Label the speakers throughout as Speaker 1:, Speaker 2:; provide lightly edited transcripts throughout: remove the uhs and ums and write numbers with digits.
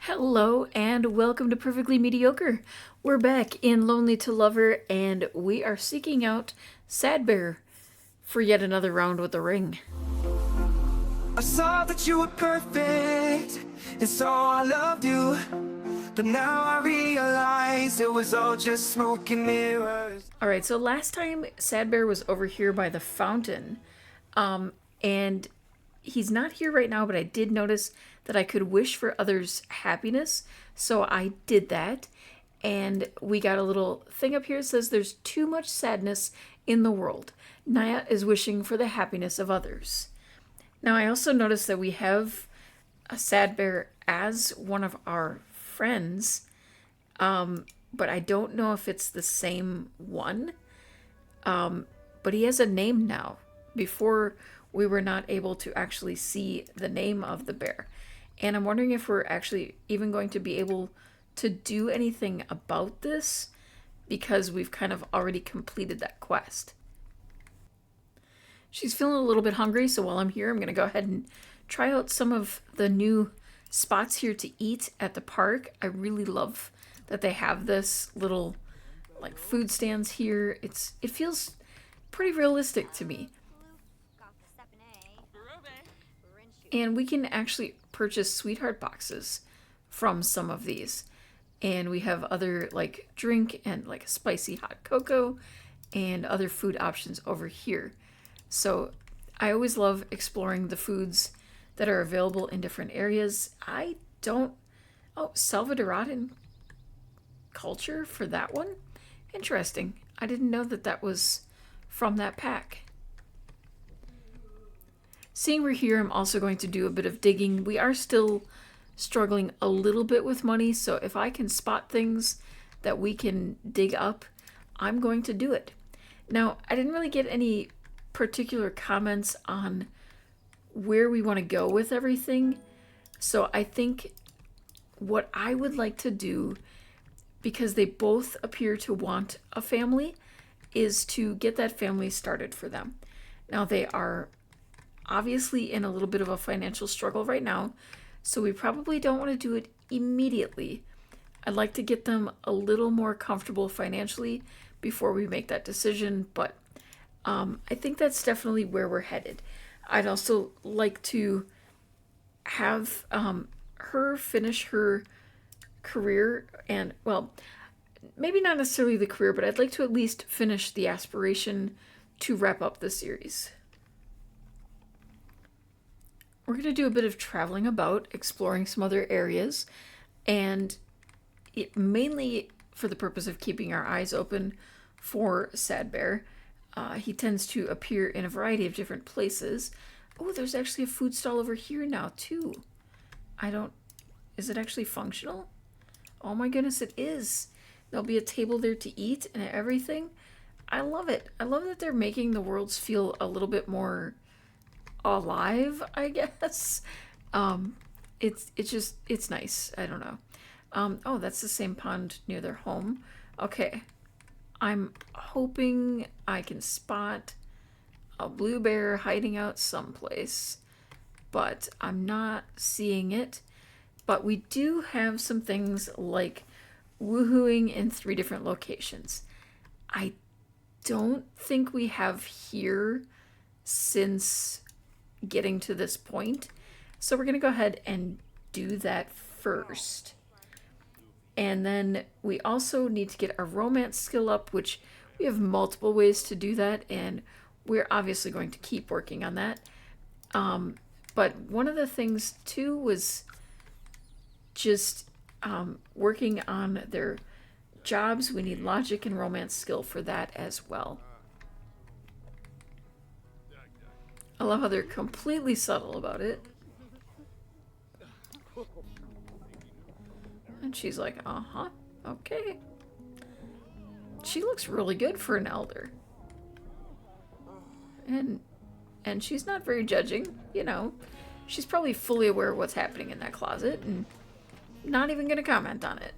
Speaker 1: Hello and welcome to Perfectly Mediocre. We're back in Lonely to Lover and we are seeking out Sad Bear for yet another round with the ring.
Speaker 2: I saw that you were perfect, and so I loved you. But now I realize it was all just smoke and mirrors.
Speaker 1: Alright, so last time Sad Bear was over here by the fountain. And he's not here right now, but I did notice that I could wish for others happiness. So I did that. And we got a little thing up here that says there's too much sadness in the world. Nya is wishing for the happiness of others. Now I also noticed that we have a Sad Bear as one of our friends. But I don't know if it's the same one. But he has a name now. Before, we were not able to actually see the name of the bear. And I'm wondering if we're actually even going to be able to do anything about this, because we've kind of already completed that quest. She's feeling a little bit hungry, so while I'm here, I'm going to go ahead and try out some of the new spots here to eat at the park. I really love that they have this little like food stands here. It feels pretty realistic to me. And we can actually purchase sweetheart boxes from some of these. And we have other like drink and like spicy hot cocoa and other food options over here. So I always love exploring the foods that are available in different areas. Salvadoran culture for that one? Interesting. I didn't know that that was from that pack. Seeing we're here, I'm also going to do a bit of digging. We are still struggling a little bit with money, so if I can spot things that we can dig up, I'm going to do it. Now, I didn't really get any particular comments on where we want to go with everything, so I think what I would like to do, because they both appear to want a family, is to get that family started for them. Now, they are obviously in a little bit of a financial struggle right now, so we probably don't want to do it immediately. I'd like to get them a little more comfortable financially before we make that decision, but I think that's definitely where we're headed. I'd also like to have her finish her career, and well, maybe not necessarily the career, but I'd like to at least finish the aspiration to wrap up the series. We're going to do a bit of traveling about, exploring some other areas, and it mainly for the purpose of keeping our eyes open for Sad Bear. He tends to appear in a variety of different places. Oh, there's actually a food stall over here now, too. Is it actually functional? Oh my goodness, it is. There'll be a table there to eat and everything. I love it. I love that they're making the worlds feel a little bit more alive, I guess. It's nice. I don't know. Oh, that's the same pond near their home. Okay. I'm hoping I can spot a blue bear hiding out someplace, but I'm not seeing it. But we do have some things like woohooing in 3 different locations. I don't think we have here since getting to this point, so we're gonna go ahead and do that first. And then we also need to get our romance skill up, which we have multiple ways to do that, and we're obviously going to keep working on that. But one of the things too was just working on their jobs. We need logic and romance skill for that as well. I love how they're completely subtle about it. And she's like, uh-huh, okay. She looks really good for an elder. And she's not very judging, you know. She's probably fully aware of what's happening in that closet and not even gonna comment on it.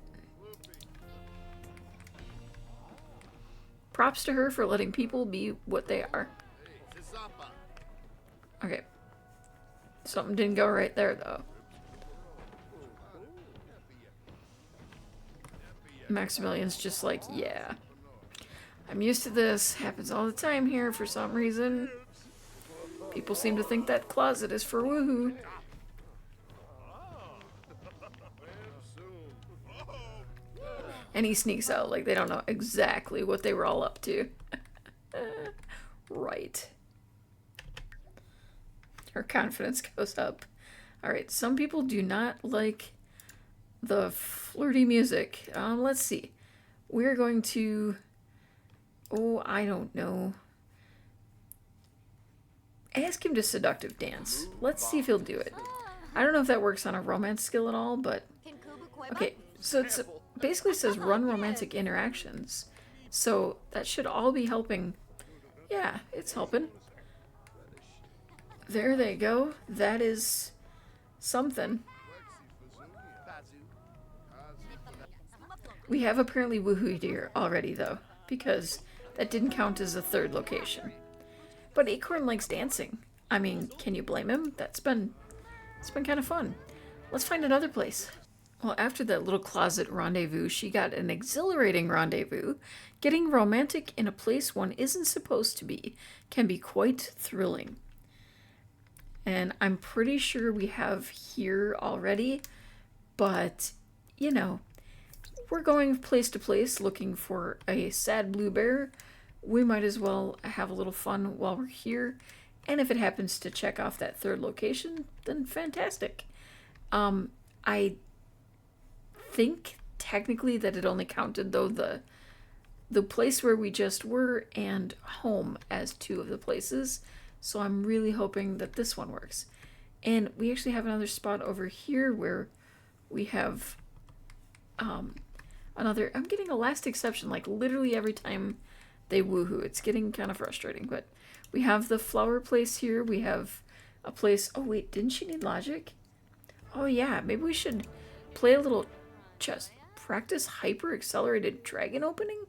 Speaker 1: Props to her for letting people be what they are. Okay. Something didn't go right there, though. Maximilian's just like, yeah, I'm used to this. Happens all the time here for some reason. People seem to think that closet is for woohoo. And he sneaks out like they don't know exactly what they were all up to. Right. Her confidence goes up. Alright, some people do not like the flirty music. Let's see. We're going to... Oh, I don't know. Ask him to seductive dance. Let's see if he'll do it. I don't know if that works on a romance skill at all, but... Okay, so it's basically says run romantic interactions. So that should all be helping. Yeah, it's helping. There they go. That is something. We have apparently woohooed here already, though, because that didn't count as a third location. But Acorn likes dancing. I mean, can you blame him? It's been kind of fun. Let's find another place. Well, after that little closet rendezvous, she got an exhilarating rendezvous. Getting romantic in a place one isn't supposed to be can be quite thrilling. And I'm pretty sure we have here already, but, you know, we're going place to place looking for a sad blue bear. We might as well have a little fun while we're here. And if it happens to check off that third location, then fantastic. I think technically that it only counted, though, the place where we just were and home as two of the places. So I'm really hoping that this one works. And we actually have another spot over here where we have another... I'm getting a last exception, like literally every time they woohoo. It's getting kind of frustrating, but we have the flower place here. We have a place... Oh, wait, didn't she need logic? Oh, yeah, maybe we should play a little chess. Practice hyper-accelerated dragon opening?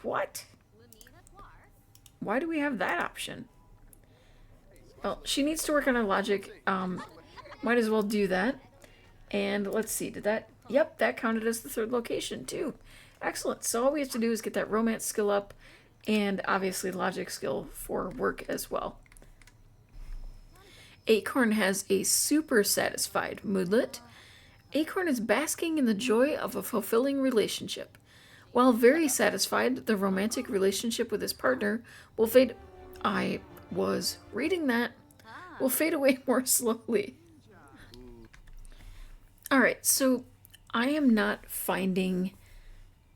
Speaker 1: What? Why do we have that option? Well, she needs to work on her logic. Might as well do that. And let's see, did that... Yep, that counted as the third location, too. Excellent. So all we have to do is get that romance skill up, and obviously logic skill for work as well. Acorn has a super satisfied moodlet. Acorn is basking in the joy of a fulfilling relationship. While very satisfied, the romantic relationship with his partner will fade... I was reading that. Will fade away more slowly. Alright, so I am not finding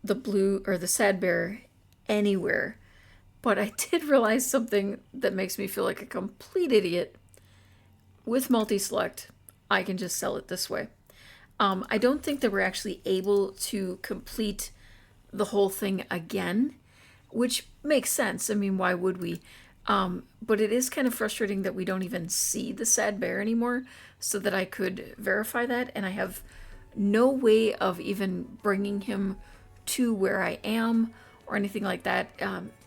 Speaker 1: the blue or the sad bear anywhere, but I did realize something that makes me feel like a complete idiot. With multi-select, I can just sell it this way. I don't think that we're actually able to complete the whole thing again, which makes sense. I mean, why would we? But it is kind of frustrating that we don't even see the sad bear anymore, so that I could verify that, and I have no way of even bringing him to where I am or anything like that.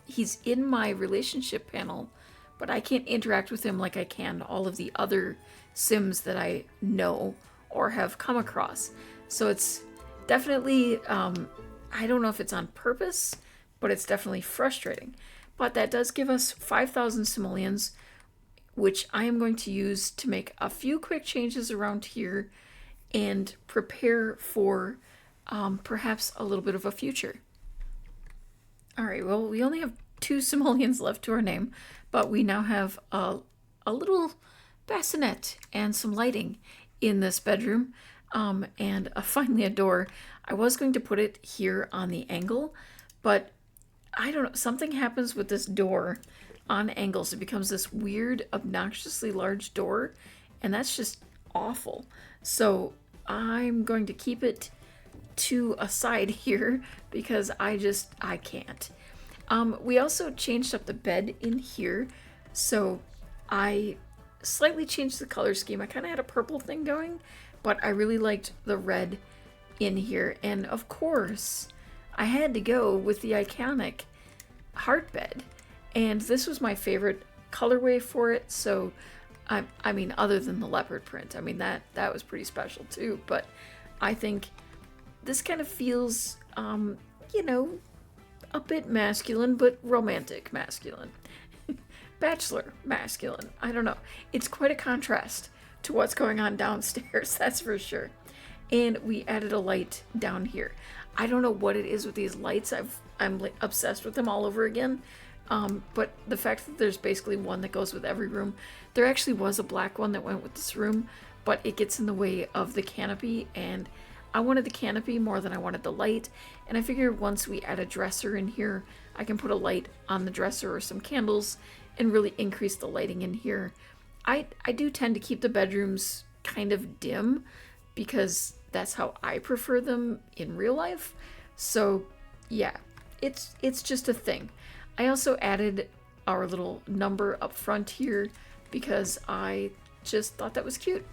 Speaker 1: He's in my relationship panel, but I can't interact with him like I can all of the other Sims that I know or have come across. So it's definitely, I don't know if it's on purpose, but it's definitely frustrating. But that does give us 5,000 simoleons, which I am going to use to make a few quick changes around here and prepare for perhaps a little bit of a future. Alright, well, we only have 2 simoleons left to our name, but we now have a little bassinet and some lighting in this bedroom, and finally a door. I was going to put it here on the angle, but I don't know, something happens with this door on angles. It becomes this weird, obnoxiously large door, and that's just awful. So I'm going to keep it to a side here because I can't. We also changed up the bed in here, so I slightly changed the color scheme. I kind of had a purple thing going, but I really liked the red in here. And of course, I had to go with the iconic heart bed. And this was my favorite colorway for it. So, I mean, other than the leopard print, I mean, that was pretty special too. But I think this kind of feels, you know, a bit masculine, but romantic masculine. Bachelor masculine. I don't know. It's quite a contrast to what's going on downstairs, that's for sure. And we added a light down here. I don't know what it is with these lights. I'm like obsessed with them all over again. But the fact that there's basically one that goes with every room. There actually was a black one that went with this room, but it gets in the way of the canopy, and I wanted the canopy more than I wanted the light. And I figured once we add a dresser in here, I can put a light on the dresser or some candles and really increase the lighting in here. I do tend to keep the bedrooms kind of dim because that's how I prefer them in real life. So yeah, it's just a thing. I also added our little number up front here because I just thought that was cute.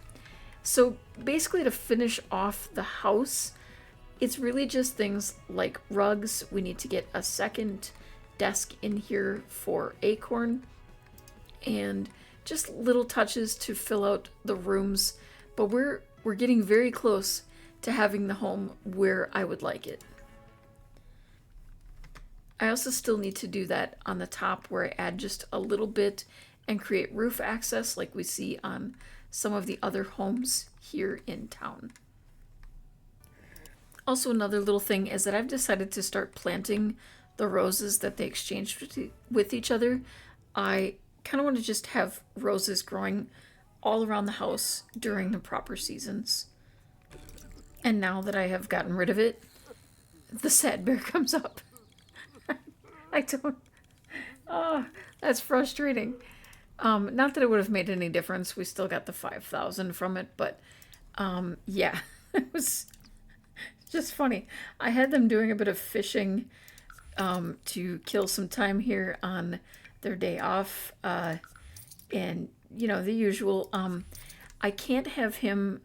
Speaker 1: So basically, to finish off the house, it's really just things like rugs. We need to get a second desk in here for Acorn, and just little touches to fill out the rooms. But we're getting very close to having the home where I would like it. I also still need to do that on the top where I add just a little bit and create roof access like we see on some of the other homes here in town. Also, another little thing is that I've decided to start planting the roses that they exchanged with each other. I kind of want to just have roses growing all around the house during the proper seasons. And now that I have gotten rid of it, the sad bear comes up. I don't... Oh, that's frustrating. Not that it would have made any difference. We still got the 5,000 from it, but yeah, it was just funny. I had them doing a bit of fishing to kill some time here on their day off, and you know, the usual. I can't have him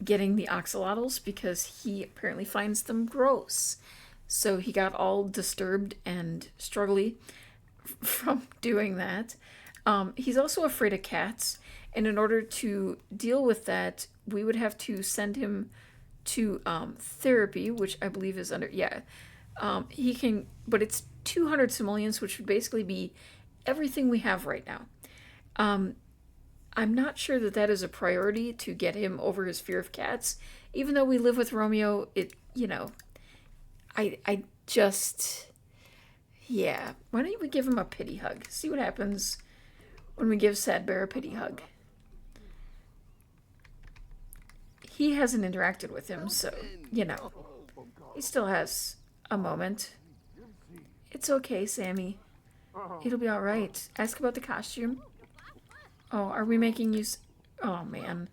Speaker 1: getting the axolotls because he apparently finds them gross. So he got all disturbed and struggly from doing that. He's also afraid of cats, and in order to deal with that, we would have to send him to therapy, which I believe is under, yeah. He can, but it's 200 simoleons, which would basically be everything we have right now. I'm not sure that that is a priority to get him over his fear of cats. Even though we live with Romeo, it, you know, I just, yeah. Why don't we give him a pity hug? See what happens when we give Sad Bear a pity hug. He hasn't interacted with him, so, you know, he still has a moment. It's okay, Sammy. It'll be all right. Ask about the costume. Oh, are we making you... Oh, man.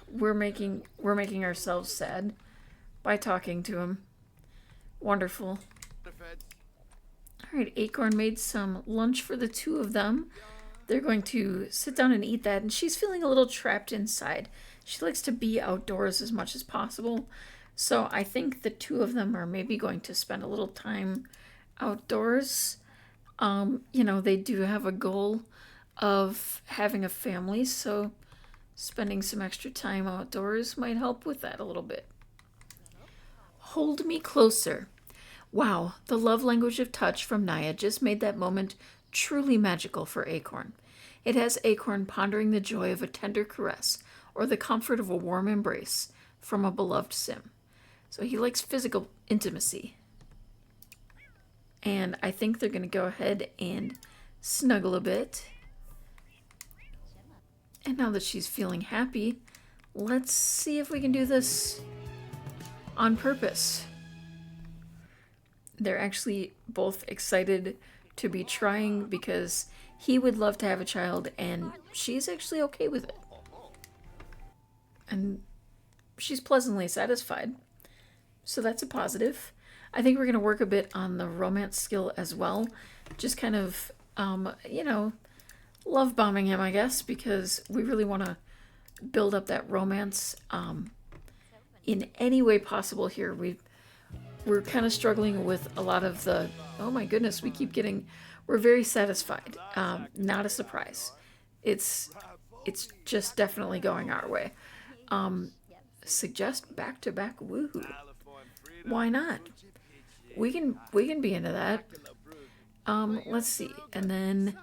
Speaker 1: We're making ourselves sad by talking to him. Wonderful. Alright, Acorn made some lunch for the two of them. They're going to sit down and eat that, and she's feeling a little trapped inside. She likes to be outdoors as much as possible, so I think the two of them are maybe going to spend a little time outdoors. You know, they do have a goal of having a family, so spending some extra time outdoors might help with that a little bit. Hold me closer. Wow, the love language of touch from Nya just made that moment truly magical for Acorn. It has Acorn pondering the joy of a tender caress or the comfort of a warm embrace from a beloved sim. So he likes physical intimacy. And I think they're going to go ahead and snuggle a bit. And now that she's feeling happy, let's see if we can do this on purpose. They're actually both excited to be trying because he would love to have a child and she's actually okay with it. And she's pleasantly satisfied. So that's a positive. I think we're going to work a bit on the romance skill as well. Just kind of, you know, love bombing him, I guess, because we really want to build up that romance in any way possible here. We're kind of struggling with a lot of the, oh my goodness, we're very satisfied. Not a surprise. It's just definitely going our way. suggest back-to-back woohoo. Why not? We can be into that. Let's see. And then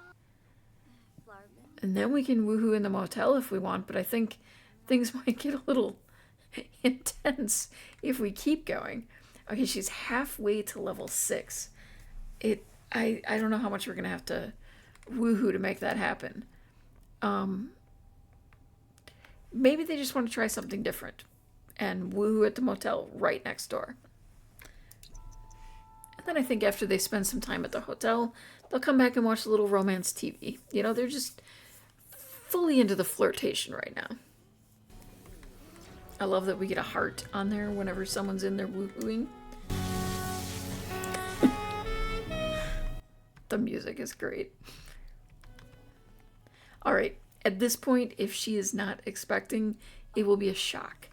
Speaker 1: we can woohoo in the motel if we want, but I think things might get a little intense if we keep going. Okay, she's halfway to level 6. I don't know how much we're gonna have to woohoo to make that happen. Maybe they just want to try something different and woohoo at the motel right next door. And then I think after they spend some time at the hotel, they'll come back and watch a little romance TV. You know, they're just fully into the flirtation right now. I love that we get a heart on there whenever someone's in there woohooing. The music is great. All right, at this point, if she is not expecting, it will be a shock.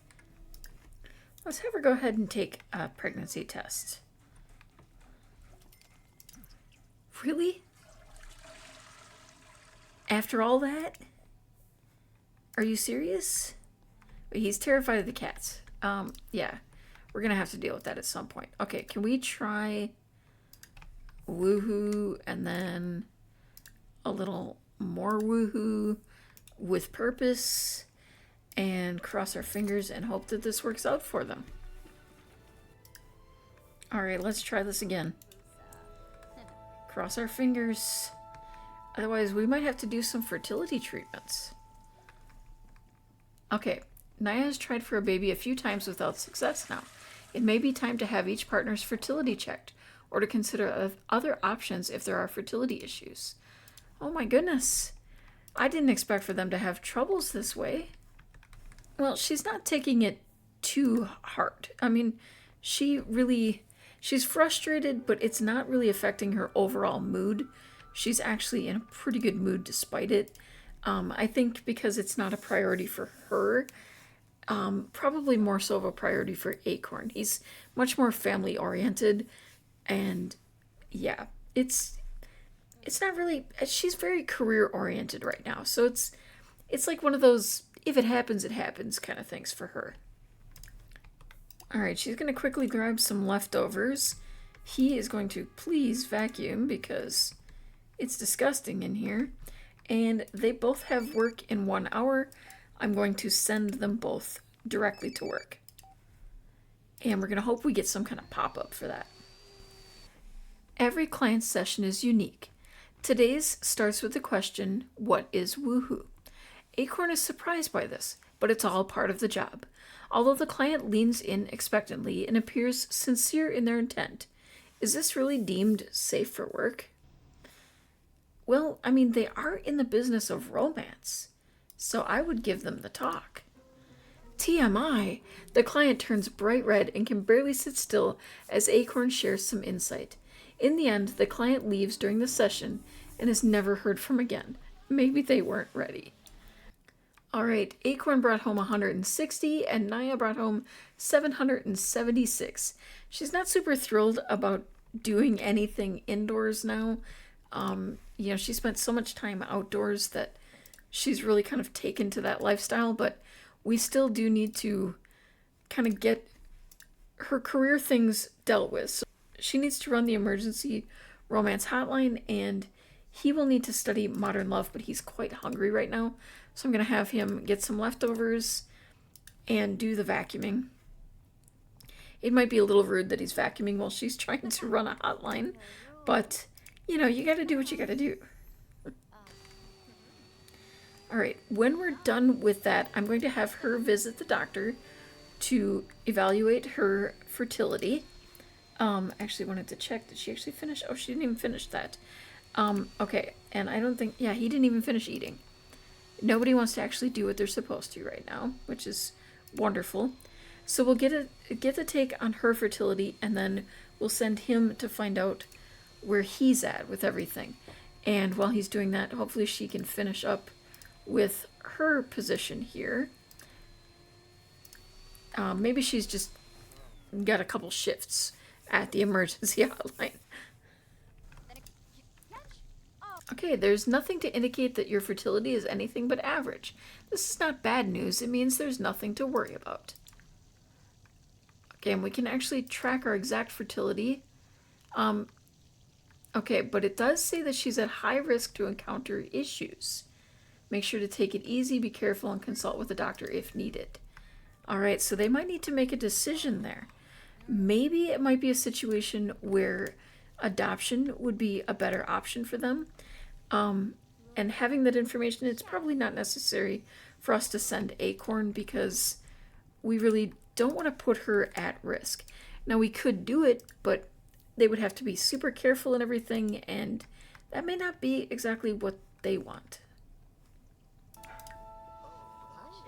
Speaker 1: Let's have her go ahead and take a pregnancy test. Really? After all that? Are you serious? But he's terrified of the cats. Yeah. We're gonna have to deal with that at some point. Okay, can we try woohoo and then a little more woohoo with purpose and cross our fingers and hope that this works out for them? Alright, let's try this again. Cross our fingers. Otherwise, we might have to do some fertility treatments. Okay, Nya has tried for a baby a few times without success now. It may be time to have each partner's fertility checked, or to consider other options if there are fertility issues. Oh my goodness. I didn't expect for them to have troubles this way. Well, she's not taking it too hard. I mean, she's frustrated, but it's not really affecting her overall mood. She's actually in a pretty good mood despite it. I think because it's not a priority for her, probably more so of a priority for Acorn. He's much more family oriented, and yeah, it's not really, she's very career oriented right now. So it's like one of those, if it happens, it happens kind of things for her. All right, she's going to quickly grab some leftovers. He is going to please vacuum because it's disgusting in here. And they both have work in 1 hour. I'm going to send them both directly to work. And we're going to hope we get some kind of pop-up for that. Every client session is unique. Today's starts with the question, what is woohoo? Acorn is surprised by this, but it's all part of the job. Although the client leans in expectantly and appears sincere in their intent, is this really deemed safe for work? Well, I mean, they are in the business of romance, so I would give them the talk. TMI, the client turns bright red and can barely sit still as Acorn shares some insight. In the end, the client leaves during the session and is never heard from again. Maybe they weren't ready. All right, Acorn brought home 160 and Nya brought home 776. She's not super thrilled about doing anything indoors now. You know, she spent so much time outdoors that she's really kind of taken to that lifestyle, but we still do need to kind of get her career things dealt with. So she needs to run the emergency romance hotline, and he will need to study modern love, but he's quite hungry right now. So I'm going to have him get some leftovers and do the vacuuming. It might be a little rude that he's vacuuming while she's trying to run a hotline, but you know, you got to do what you got to do. All right, when we're done with that, I'm going to have her visit the doctor to evaluate her fertility. Actually wanted to check, did she actually finish? Oh, she didn't even finish that. Okay, and I don't think, yeah, he didn't even finish eating. Nobody wants to actually do what they're supposed to right now, which is wonderful. So we'll get the take on her fertility, and then we'll send him to find out where he's at with everything. And while he's doing that, hopefully she can finish up with her position here. Maybe she's just got a couple shifts at the emergency hotline. Okay, there's nothing to indicate that your fertility is anything but average. This is not bad news. It means there's nothing to worry about. Okay, and we can actually track our exact fertility. Okay, but it does say that she's at high risk to encounter issues. Make sure to take it easy, be careful, and consult with a doctor if needed. All right, so they might need to make a decision there. Maybe it might be a situation where adoption would be a better option for them. And having that information, it's probably not necessary for us to send Acorn because we really don't want to put her at risk. Now, we could do it, but they would have to be super careful and everything, and that may not be exactly what they want.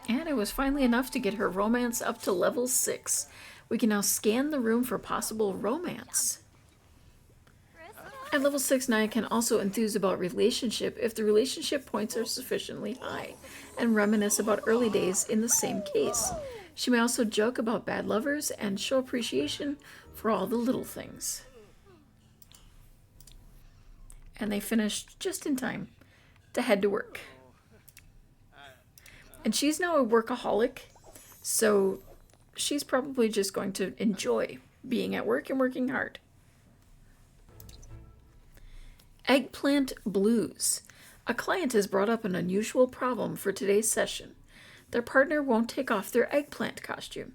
Speaker 1: And it was finally enough to get her romance up to level 6. We can now scan the room for possible romance. At level 6, Nya can also enthuse about relationship if the relationship points are sufficiently high, and reminisce about early days in the same case. She may also joke about bad lovers and show appreciation for all the little things. And they finished just in time to head to work. And she's now a workaholic, so she's probably just going to enjoy being at work and working hard. Eggplant blues. A client has brought up an unusual problem for today's session. Their partner won't take off their eggplant costume.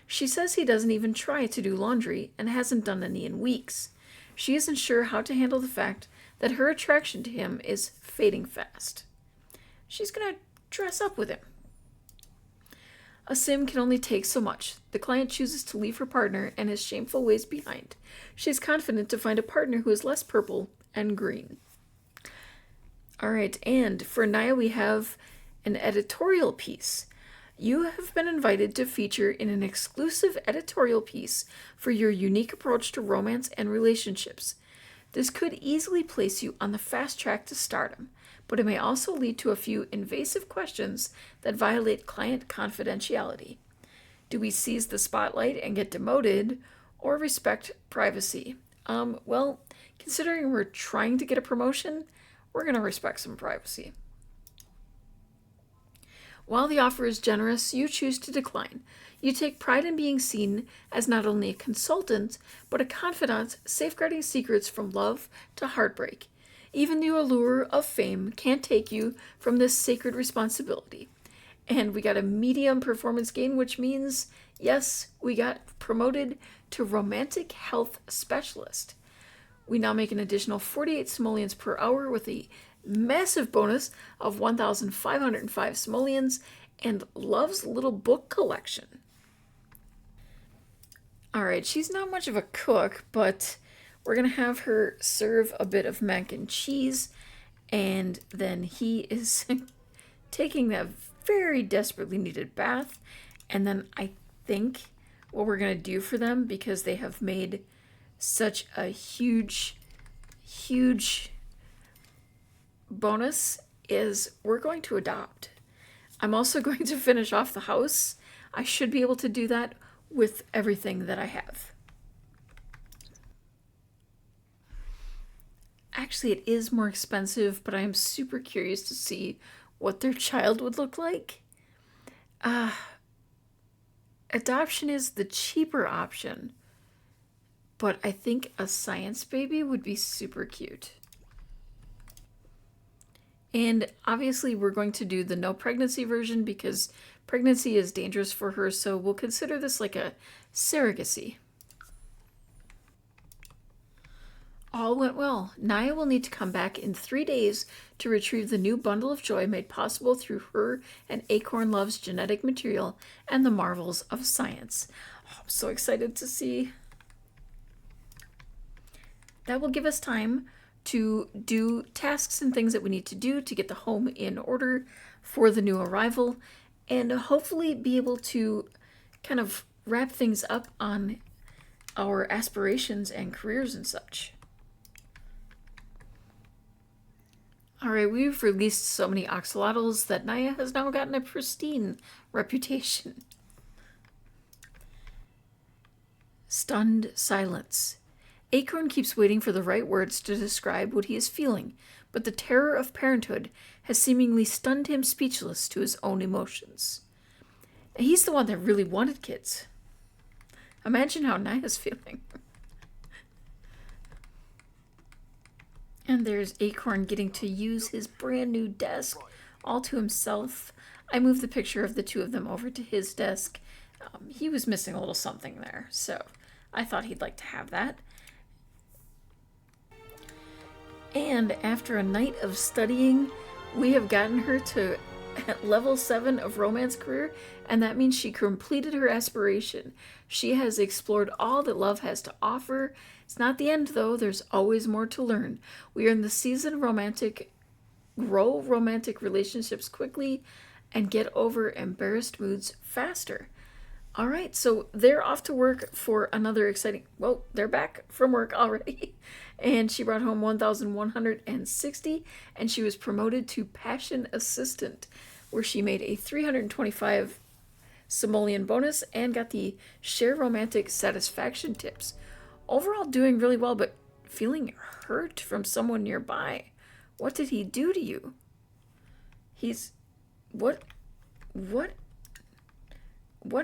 Speaker 1: She says he doesn't even try to do laundry and hasn't done any in weeks. She isn't sure how to handle the fact that her attraction to him is fading fast. She's going to dress up with him. A sim can only take so much. The client chooses to leave her partner and his shameful ways behind. She is confident to find a partner who is less purple and green. Alright, and for Nya we have an editorial piece. You have been invited to feature in an exclusive editorial piece for your unique approach to romance and relationships. This could easily place you on the fast track to stardom, but it may also lead to a few invasive questions that violate client confidentiality. Do we seize the spotlight and get demoted, or respect privacy? Well, considering we're trying to get a promotion, we're going to respect some privacy. While the offer is generous, you choose to decline. You take pride in being seen as not only a consultant, but a confidant safeguarding secrets from love to heartbreak. Even the allure of fame can't take you from this sacred responsibility. And we got a medium performance gain, which means, yes, we got promoted to romantic health specialist. We now make an additional 48 simoleons per hour with a massive bonus of 1,505 simoleons and Love's Little Book Collection. Alright, she's not much of a cook, but we're going to have her serve a bit of mac and cheese, and then he is taking that very desperately needed bath, and then I think what we're going to do for them, because they have made such a huge bonus, is we're going to adopt. I'm also going to finish off the house. I should be able to do that with everything that I have. Actually, it is more expensive, but I am super curious to see what their child would look like. Adoption is the cheaper option, but I think a science baby would be super cute. And obviously we're going to do the no pregnancy version because pregnancy is dangerous for her, so we'll consider this like a surrogacy. All went well. Nya will need to come back in 3 days to retrieve the new bundle of joy made possible through her and Acorn Love's genetic material and the marvels of science. Oh, I'm so excited to see. That will give us time to do tasks and things that we need to do to get the home in order for the new arrival, and hopefully be able to kind of wrap things up on our aspirations and careers and such. Alright, we've released so many axolotls that Nya has now gotten a pristine reputation. Stunned silence. Acorn keeps waiting for the right words to describe what he is feeling, but the terror of parenthood has seemingly stunned him speechless to his own emotions. He's the one that really wanted kids. Imagine how Nya's feeling. And there's Acorn getting to use his brand new desk all to himself. I moved the picture of the two of them over to his desk. He was missing a little something there, so I thought he'd like to have that. And after a night of studying, we have gotten her to level 7 of romance career, and that means she completed her aspiration. She has explored all that love has to offer. It's not the end, though. There's always more to learn. We are in the season of romantic. Grow romantic relationships quickly and get over embarrassed moods faster. All right, so they're off to work for another exciting... Well, they're back from work already. And she brought home 1,160, and she was promoted to Passion Assistant, where she made a 325 simoleon bonus and got the Share Romantic Satisfaction tips. Overall, doing really well, but feeling hurt from someone nearby. What did he do to you? He's... What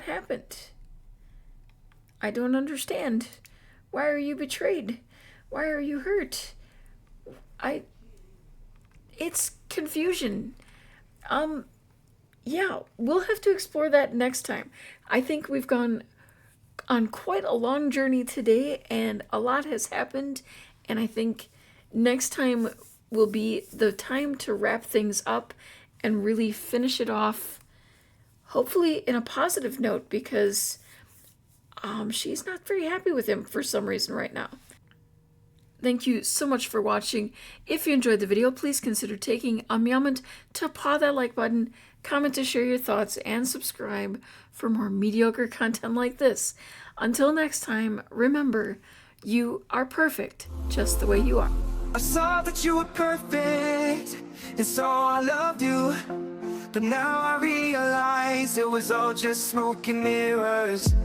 Speaker 1: happened? I don't understand. Why are you betrayed? Why are you hurt? It's confusion. Yeah, we'll have to explore that next time. I think we've gone on quite a long journey today, and a lot has happened, and I think next time will be the time to wrap things up and really finish it off, hopefully in a positive note, because she's not very happy with him for some reason right now. Thank you so much for watching. If you enjoyed the video, please consider taking a moment to paw that like button, comment to share your thoughts, and subscribe for more mediocre content like this. Until next time, remember, you are perfect just the way you are.
Speaker 2: I saw that you were perfect, and so I loved you. But now I realize it was all just smoke and mirrors.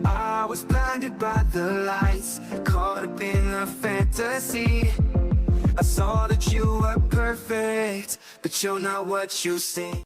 Speaker 2: I was blinded by the lights, caught up in a fantasy. I saw that you were perfect, but you're not what you seem.